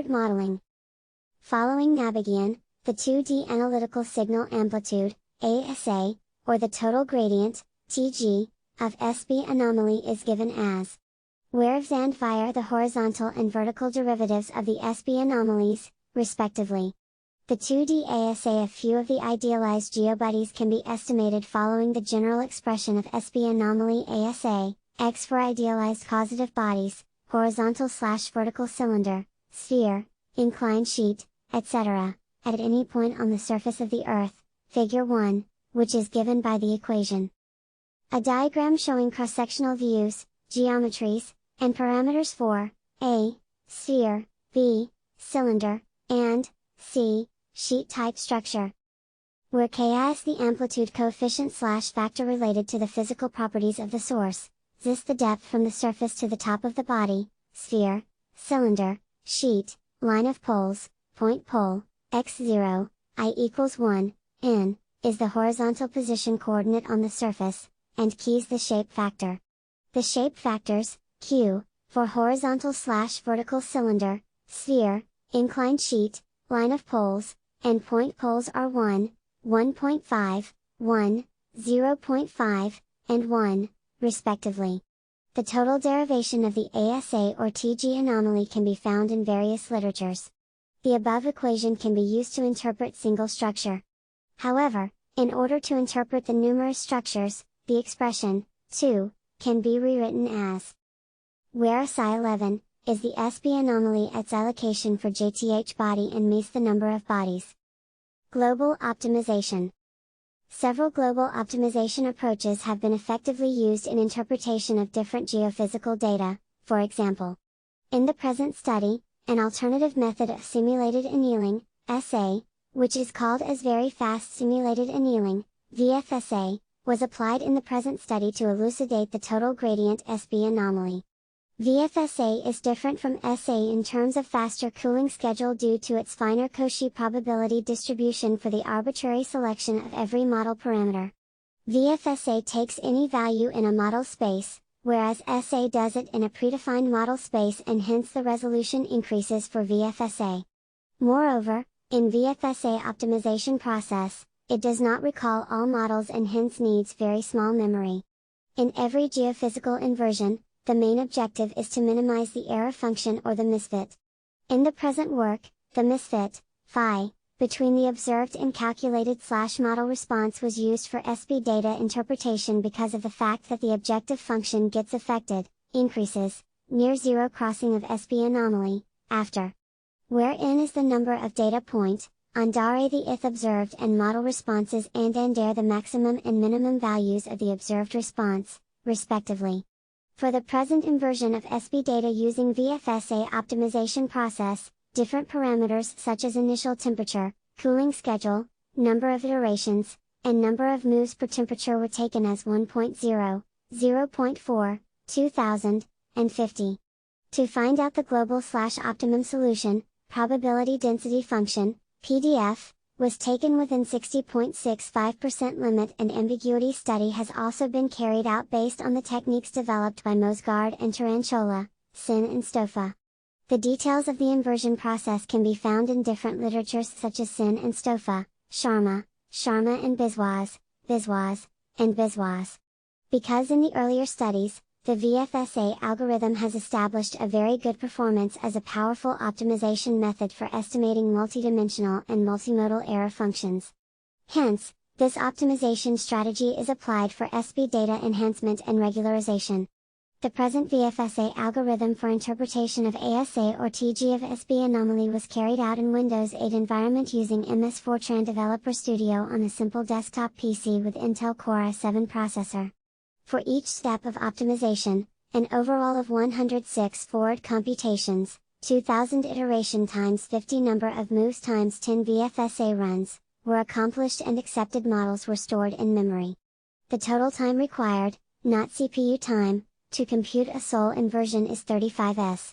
accurate modeling. Following Navigian, the 2D analytical signal amplitude, ASA, or the total gradient, TG, of SB anomaly is given as where and via the horizontal and vertical derivatives of the SB anomalies, respectively. The 2D ASA of few of the idealized geobodies can be estimated following the general expression of SB anomaly ASA, X for idealized causative bodies, horizontal/vertical cylinder, sphere, inclined sheet, etc., at any point on the surface of the Earth, Figure 1, which is given by the equation. A diagram showing cross-sectional views, geometries, and parameters for A, sphere, B, cylinder, and C, sheet-type structure. Where Ki is the amplitude coefficient/factor related to the physical properties of the source, Zis the depth from the surface to the top of the body, sphere, cylinder, sheet, line of poles, point pole, x0, I equals 1, n, is the horizontal position coordinate on the surface, and K is the shape factor. The shape factors, Q, for horizontal/vertical cylinder, sphere, inclined sheet, line of poles, and point poles are 1, 1.5, 1, 0.5, and 1, respectively. The total derivation of the ASA or TG anomaly can be found in various literatures. The above equation can be used to interpret single structure. However, in order to interpret the numerous structures, the expression, 2, can be rewritten as where psi 11, is the SB anomaly at its allocation for JTH body and meets the number of bodies. Global optimization. Several global optimization approaches have been effectively used in interpretation of different geophysical data, for example. In the present study, an alternative method of simulated annealing, SA, which is called as very fast simulated annealing, VFSA, was applied in the present study to elucidate the total gradient SB anomaly. VFSA is different from SA in terms of faster cooling schedule due to its finer Cauchy probability distribution for the arbitrary selection of every model parameter. VFSA takes any value in a model space, whereas SA does it in a predefined model space and hence the resolution increases for VFSA. Moreover, in VFSA optimization process, it does not recall all models and hence needs very small memory. In every geophysical inversion, the main objective is to minimize the error function or the misfit. In the present work, the misfit, phi, between the observed and calculated/model response was used for SB data interpretation because of the fact that the objective function gets affected, increases, near zero crossing of SB anomaly, after where n is the number of data point, andare the ith observed and model responses and andare the maximum and minimum values of the observed response, respectively. For the present inversion of SB data using VFSA optimization process, different parameters such as initial temperature, cooling schedule, number of iterations, and number of moves per temperature were taken as 1.0, 0.4, 2000, and 50. To find out the global/optimum solution, probability density function, PDF, was taken within 60.65% limit and ambiguity study has also been carried out based on the techniques developed by Mosgard and Taranchola, Sin and Stofa. The details of the inversion process can be found in different literatures such as Sin and Stofa, Sharma and Biswas, and Biswas. Because in the earlier studies, the VFSA algorithm has established a very good performance as a powerful optimization method for estimating multidimensional and multimodal error functions. Hence, this optimization strategy is applied for SB data enhancement and regularization. The present VFSA algorithm for interpretation of ASA or TG of SB anomaly was carried out in Windows 8 environment using MS Fortran Developer Studio on a simple desktop PC with Intel Core i7 processor. For each step of optimization, an overall of 106 forward computations, 2000 iteration times 50 number of moves times 10 VFSA runs, were accomplished and accepted models were stored in memory. The total time required, not CPU time, to compute a sole inversion is 35s.